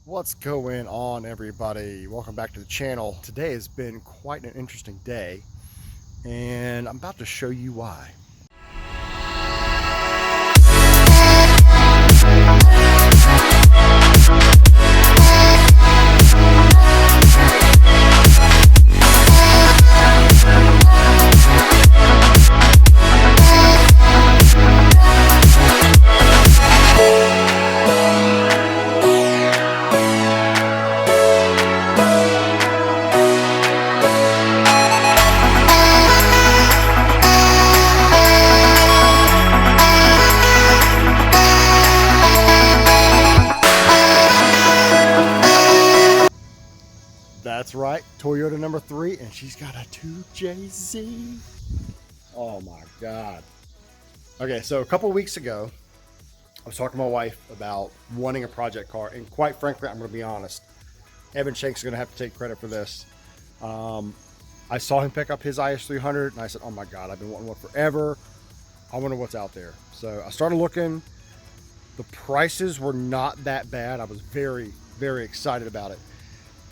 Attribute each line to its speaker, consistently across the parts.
Speaker 1: What's going on, everybody? Welcome back to the channel. Today has been quite an interesting day, and I'm about to show you why. That's right, Toyota number 3, and she's got a 2JZ. Oh my God. Okay, so a couple weeks ago, I was talking to my wife about wanting a project car, and quite frankly, I'm going to be honest, Evan Shank's going to have to take credit for this. I saw him pick up his IS300, and I said, oh my God, I've been wanting one forever. I wonder what's out there. So I started looking. The prices were not that bad. I was very, very excited about it.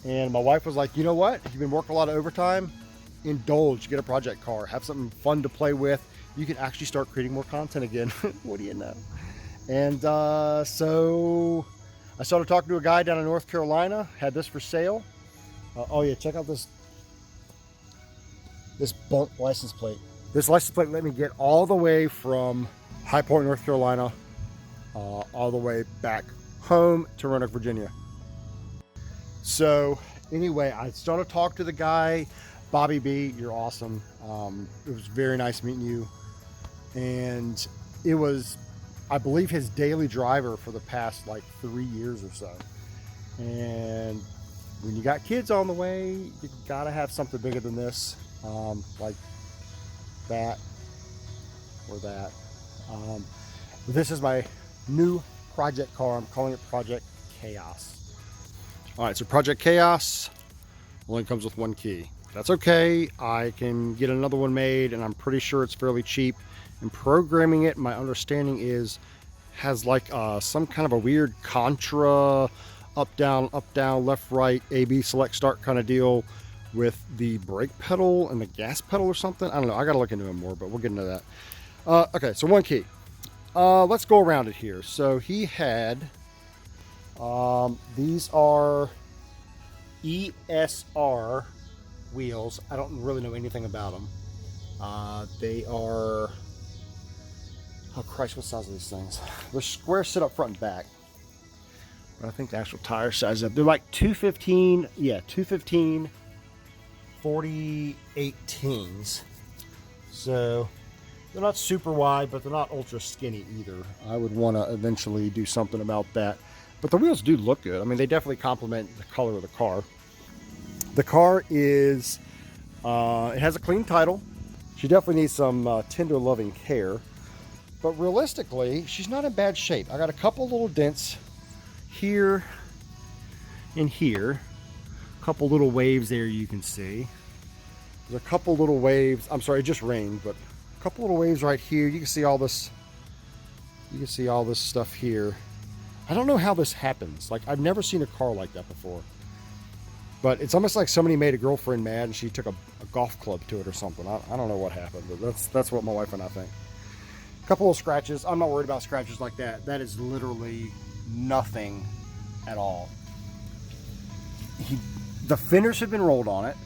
Speaker 1: And my wife was like, you know what? You've been working a lot of overtime. Indulge, get a project car, have something fun to play with. You can actually start creating more content again. What do you know? And so I started talking to a guy down in North Carolina, had this for sale. Oh yeah, check out this bunk license plate. This license plate let me get all the way from High Point, North Carolina, all the way back home to Roanoke, Virginia. So anyway, I started talking to the guy, Bobby B. You're awesome. It was very nice meeting you. And it was, I believe, his daily driver for the past like 3 years or so. And when you got kids on the way, you gotta have something bigger than this, like that or that. This is my new project car. I'm calling it Project Chaos. All right, so Project Chaos only comes with one key. That's okay. I can get another one made, and I'm pretty sure it's fairly cheap. And programming it, my understanding is, has like some kind of a weird contra, up, down, left, right, A-B, select, start kind of deal with the brake pedal and the gas pedal or something. I don't know. I got to look into it more, but we'll get into that. Okay, so one key. Let's go around it here. So he had... these are ESR wheels. I don't really know anything about them. They are, oh Christ, what size are these things? They're square sit up front and back. But I think the actual tire size up. They're like 215, yeah, 215 40/18s. So they're not super wide, but they're not ultra skinny either. I would want to eventually do something about that. But the wheels do look good. I mean, they definitely complement the color of the car. The car is, it has a clean title. She definitely needs some tender loving care. But realistically, she's not in bad shape. I got a couple little dents here and here. A couple little waves there you can see. There's a couple little waves. I'm sorry, it just rained, but a couple little waves right here. You can see all this. You can see all this stuff here. I don't know how this happens. Like, I've never seen a car like that before. But it's almost like somebody made a girlfriend mad and she took a golf club to it or something. I don't know what happened, but that's what my wife and I think. A couple of scratches. I'm not worried about scratches like that. That is literally nothing at all. The fenders have been rolled on it.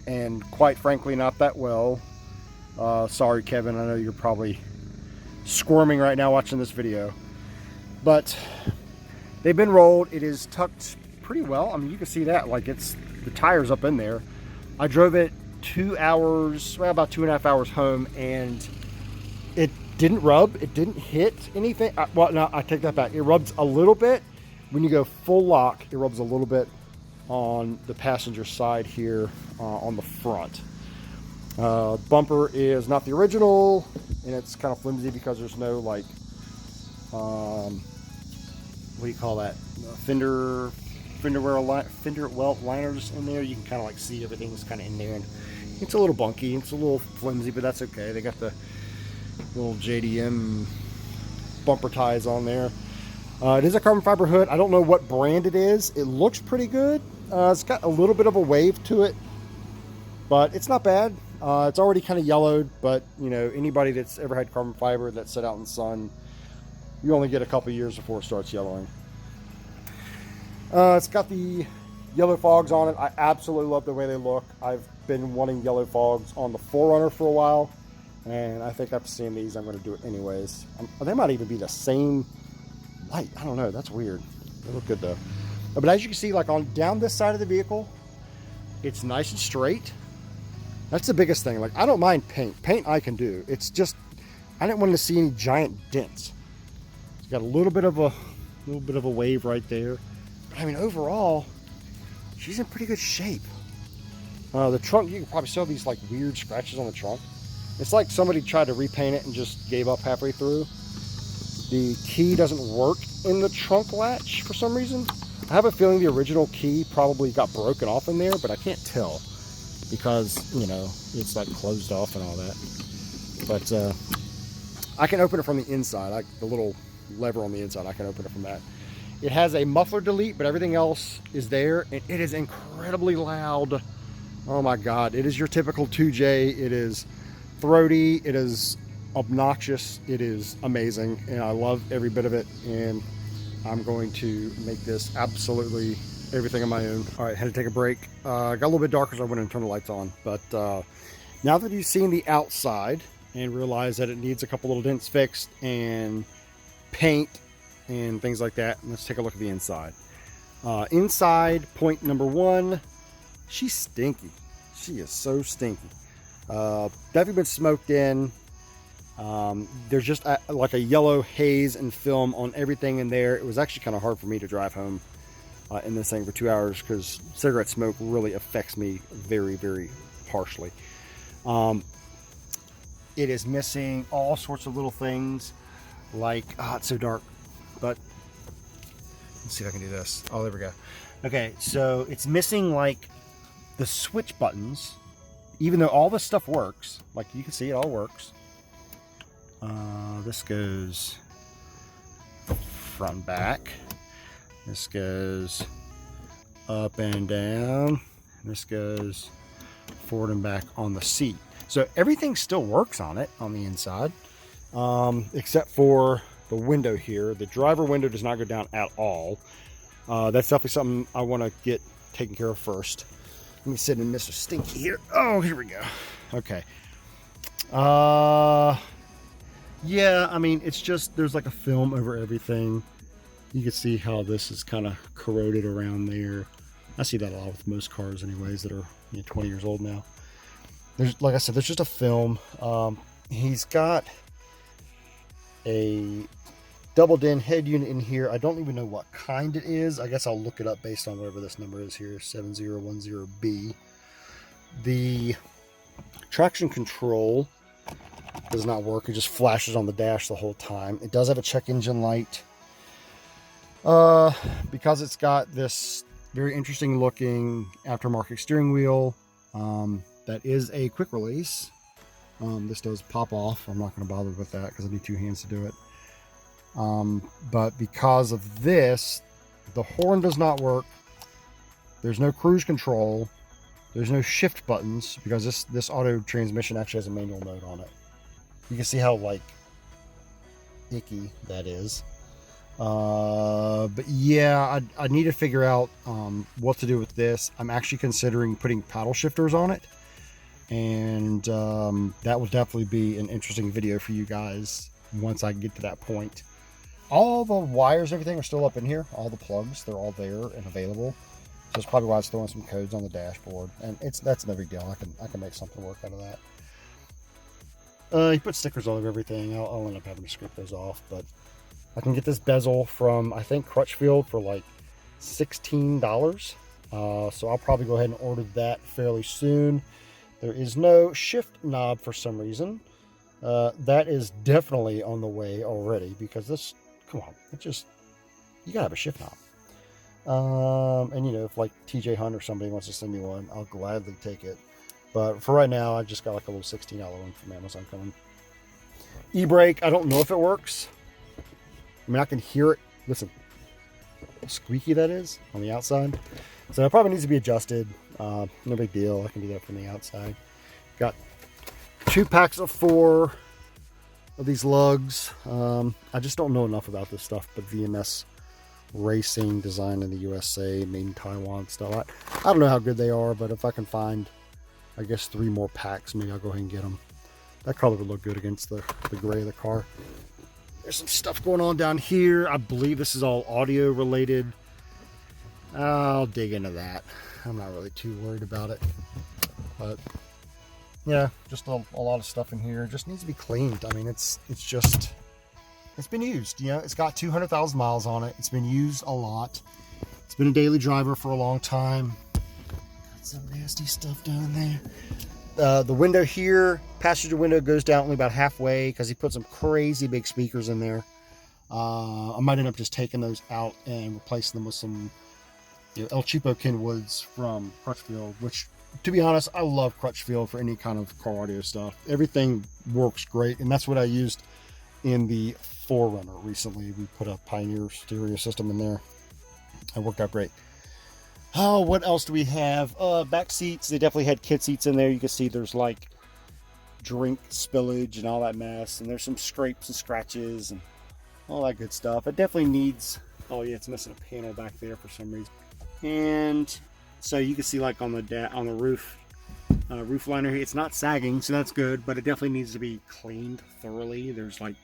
Speaker 1: And quite frankly, not that well. Sorry, Kevin. I know you're probably squirming right now watching this video. But they've been rolled. It is tucked pretty well. I mean, you can see that, like, it's the tires up in there. I drove it 2 hours, well, about 2.5 hours home, and it didn't rub. It didn't hit anything. Well, no, I take that back. It rubs a little bit. When you go full lock, it rubs a little bit on the passenger side here on the front. Bumper is not the original, and it's kind of flimsy because there's no, like, what do you call that? Fender welt liners in there. You can kind of like see everything's kind of in there, and it's a little bunky. It's a little flimsy, but that's okay. They got the little JDM bumper ties on there. It is a carbon fiber hood. I don't know what brand it is. It looks pretty good. It's got a little bit of a wave to it, but it's not bad. It's already kind of yellowed, but you know, anybody that's ever had carbon fiber that set out in the sun, you only get a couple years before it starts yellowing. It's got the yellow fogs on it. I absolutely love the way they look. I've been wanting yellow fogs on the 4Runner for a while, and I think after seeing these, I'm going to do it anyways. They might even be the same light. I don't know. That's weird. They look good though. But as you can see, like on down this side of the vehicle, it's nice and straight. That's the biggest thing. Like, I don't mind paint. Paint I can do. It's just I didn't want to see any giant dents. It's got a little bit of a wave right there. But I mean, overall, she's in pretty good shape. The trunk, you can probably see all these like weird scratches on the trunk. It's like somebody tried to repaint it and just gave up halfway through. The key doesn't work in the trunk latch for some reason. I have a feeling the original key probably got broken off in there, but I can't tell because, you know, it's like closed off and all that. But I can open it from the inside. Like the little lever on the inside, I can open it from that. It has a muffler delete, but everything else is there, and it is incredibly loud. Oh my God, it is your typical 2J. It is throaty, it is obnoxious, it is amazing, and I love every bit of it, and I'm going to make this absolutely everything on my own. All right, had to take a break. Got a little bit darker, so I went and turned the lights on, but now that you've seen the outside and realize that it needs a couple little dents fixed and paint and things like that, let's take a look at the inside. Inside, point number one, she's stinky. She is so stinky. Definitely been smoked in. There's just like a yellow haze and film on everything in there. It was actually kind of hard for me to drive home in this thing for 2 hours because cigarette smoke really affects me very, very harshly. It is missing all sorts of little things like, it's so dark, but let's see if I can do this. Oh, there we go. Okay, so it's missing like the switch buttons, even though all this stuff works. Like you can see, it all works. This goes front and back. This goes up and down. This goes forward and back on the seat. So everything still works on it on the inside, except for the window here. The driver window does not go down at all. That's definitely something I want to get taken care of first. Let me sit in Mr. Stinky here. Oh, here we go. Okay. Yeah, I mean, it's just, there's like a film over everything. You can see how this is kind of corroded around there. I see that a lot with most cars anyways that are 20 years old now. There's, like I said, there's just a film. He's got a double din head unit in here. I don't even know what kind it is. I guess I'll look it up based on whatever this number is here, 7010B. The traction control does not work. It just flashes on the dash the whole time. It does have a check engine light. Because it's got this very interesting looking aftermarket steering wheel that is a quick release. This does pop off. I'm not going to bother with that because I need two hands to do it. But because of this, the horn does not work. There's no cruise control. There's no shift buttons because this auto transmission actually has a manual mode on it. You can see how like icky that is. But yeah, I need to figure out what to do with this. I'm actually considering putting paddle shifters on it, and that will definitely be an interesting video for you guys once I get to that point. All the wires, everything are still up in here. All the plugs, they're all there and available. So that's probably why it's throwing some codes on the dashboard, and that's no big deal. I can make something work out of that. He put stickers all over everything. I'll end up having to strip those off, but I can get this bezel from, I think, Crutchfield for like $16. So I'll probably go ahead and order that fairly soon. There is no shift knob for some reason. That is definitely on the way already because this, come on, it just, you gotta have a shift knob. And you know, if like TJ Hunt or somebody wants to send me one, I'll gladly take it. But for right now, I just got like a little $16 one from Amazon coming. E-brake, I don't know if it works. I mean, I can hear it Listen, how squeaky that is on the outside. So it probably needs to be adjusted. No big deal. I can do that from the outside. Got 2 packs of 4 of these lugs. I just don't know enough about this stuff, but VMS Racing, designed in the USA, made in Taiwan stuff. I don't know how good they are, but if I can find, I guess, 3 more packs, maybe I'll go ahead and get them. That color would look good against the gray of the car. There's some stuff going on down here. I believe this is all audio related. I'll dig into that. I'm not really too worried about it. But yeah, just a lot of stuff in here. It just needs to be cleaned. I mean, it's been used. You know, it's got 200,000 miles on it. It's been used a lot. It's been a daily driver for a long time. Got some nasty stuff down there. The window here, passenger window, goes down only about halfway because he put some crazy big speakers in there. I might end up just taking those out and replacing them with some, you know, El Cheapo Kenwoods from Crutchfield, which, to be honest, I love Crutchfield for any kind of car audio stuff. Everything works great, and that's what I used in the 4Runner recently. We put a Pioneer stereo system in there. It worked out great. Oh, what else do we have? Back seats. They definitely had kid seats in there. You can see there's like drink spillage and all that mess, and there's some scrapes and scratches and all that good stuff. It definitely needs, oh yeah, it's missing a panel back there for some reason. And so you can see, like, on the roof liner here, it's not sagging, so that's good, but it definitely needs to be cleaned thoroughly. There's like,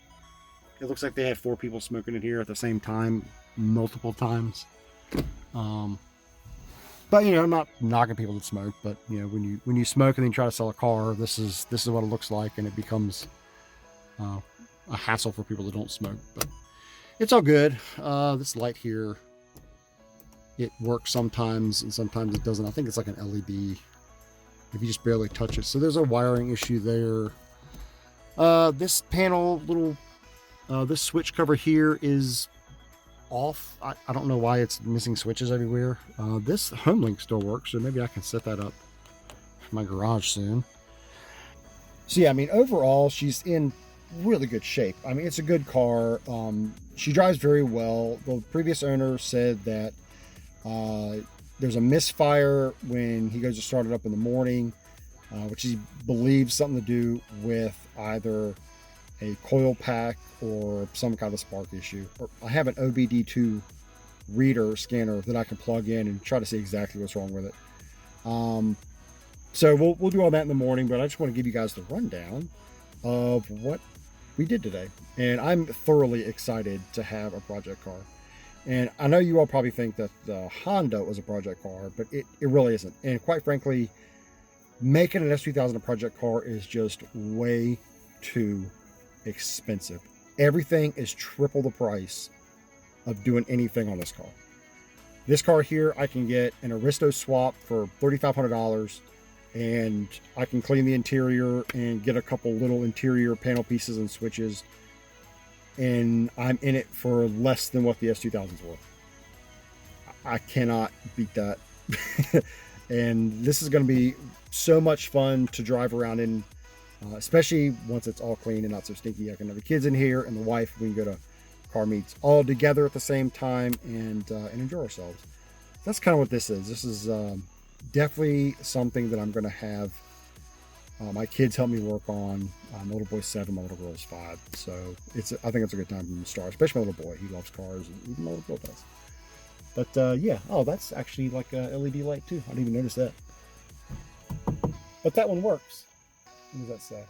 Speaker 1: it looks like they had 4 people smoking in here at the same time, multiple times. But you know, I'm not knocking people that smoke, but you know, when you smoke and then try to sell a car, this is what it looks like, and it becomes a hassle for people that don't smoke. But it's all good. This light here, it works sometimes and sometimes it doesn't. I think it's like an LED if you just barely touch it. So there's a wiring issue there. This panel, this switch cover here is off. I don't know why it's missing switches everywhere. This home link still works, so maybe I can set that up for my garage soon. So yeah, I mean, overall, she's in really good shape. I mean, it's a good car. She drives very well. The previous owner said that there's a misfire when he goes to start it up in the morning, which he believes something to do with either a coil pack or some kind of spark issue. Or I have an OBD2 reader scanner that I can plug in and try to see exactly what's wrong with it. So we'll do all that in the morning, but I just want to give you guys the rundown of what we did today. And I'm thoroughly excited to have a project car. And I know you all probably think that the Honda was a project car, but it really isn't. And quite frankly, making an S3000 a project car is just way too expensive. Everything is triple the price of doing anything on this car. This car here, I can get an Aristo swap for $3,500, and I can clean the interior and get a couple little interior panel pieces and switches, and I'm in it for less than what the S2000's worth. I cannot beat that. And this is going to be so much fun to drive around in, especially once it's all clean and not so stinky. I can have the kids in here and the wife. We can go to car meets all together at the same time and enjoy ourselves. That's kind of what this is. This is definitely something that I'm going to have my kids help me work on. My little boy's 7, my little girl's 5. So I think it's a good time for them to start, especially my little boy. He loves cars, and even my little girl does. But yeah, oh, that's actually like a LED light too. I didn't even notice that. But that one works. What does that say?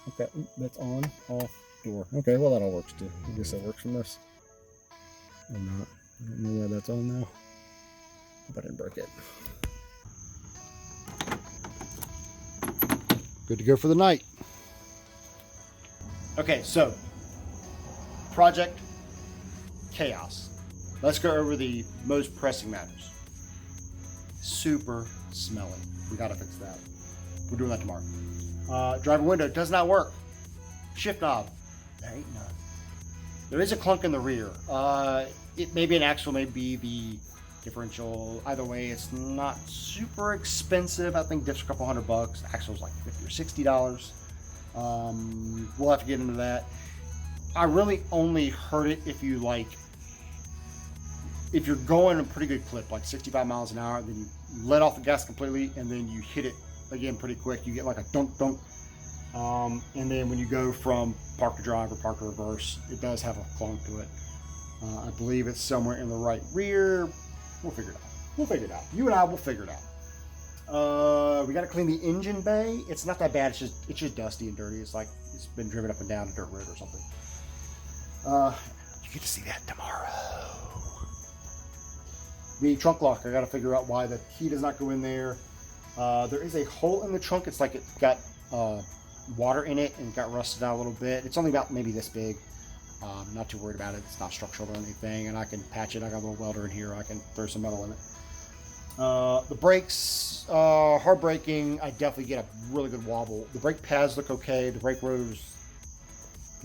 Speaker 1: Okay, that's on, off, door. Okay, well that all works too. I guess that works from this. Or not. I don't know why that's on now. Hope I didn't break it. Good to go for the night. Okay, so Project Chaos. Let's go over the most pressing matters. Super smelly. We gotta fix that. We're doing that tomorrow. Driver window does not work. Shift knob. There ain't none. There is a clunk in the rear. It may be an axle, may be the differential. Either way, it's not super expensive. I think diff's a couple $100. Axle's like $50 or $60. We'll have to get into that. I really only heard it if you like if you're going a pretty good clip, like 65 miles an hour, then you let off the gas completely and then you hit it again pretty quick, you get like a dunk dunk. And then when you go from park to drive or park to reverse, it does have a clunk to it. I believe it's somewhere in the right rear. We'll figure it out. We'll figure it out. You and I will figure it out. We got to clean the engine bay. It's not that bad. It's just dusty and dirty. It's like it's been driven up and down a dirt road or something. You get to see that tomorrow. The trunk lock, I got to figure out why the key does not go in there. There is a hole in the trunk. It's like it got water in it and got rusted out a little bit. It's only about maybe this big. Not too worried about it. It's not structural or anything, and I can patch it. I got a little welder in here. I can throw some metal in it. The brakes, hard braking, I definitely get a really good wobble. The brake pads look okay. The brake rotors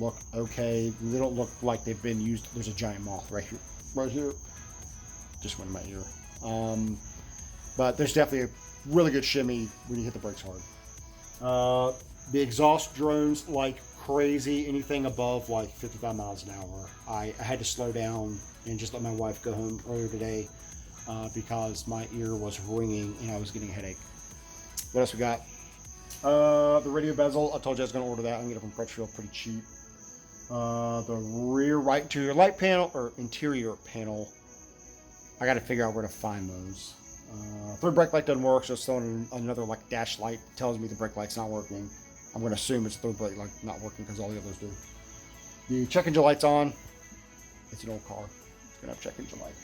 Speaker 1: look okay. They don't look like they've been used. There's a giant moth right here. Right here. Just went in my ear. But there's definitely a really good shimmy when you hit the brakes hard. The exhaust drones like crazy. Anything above like 55 miles an hour. I had to slow down and just let my wife go home earlier today because my ear was ringing and I was getting a headache. What else we got? The radio bezel. I told you I was going to order that. I can get it from Crutchfield pretty cheap. The rear right interior light panel or interior panel. I got to figure out where to find those. Third brake light doesn't work, so it's throwing another like dash light tells me the brake light's not working. I'm going to assume it's third brake light not working because all the others do. The check engine light's on. It's an old car. It's going to have check engine light.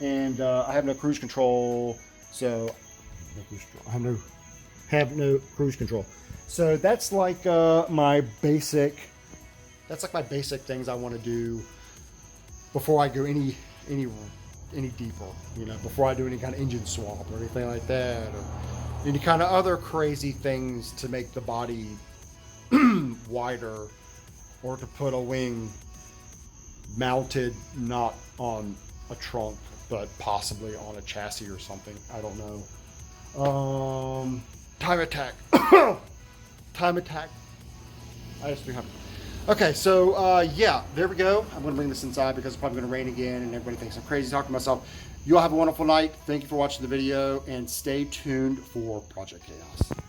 Speaker 1: And I have no cruise control, so I have no cruise control. So that's like my basic. That's like my basic things I want to do before I go any deeper. You know, before I do any kind of engine swap or anything like that, or any kind of other crazy things to make the body wider, or to put a wing mounted not on a trunk but possibly on a chassis or something. I don't know. Time attack. Time attack. IS300. Okay, so yeah, there we go. I'm going to bring this inside because it's probably going to rain again and everybody thinks I'm crazy talking to myself. You all have a wonderful night. Thank you for watching the video and stay tuned for Project Chaos.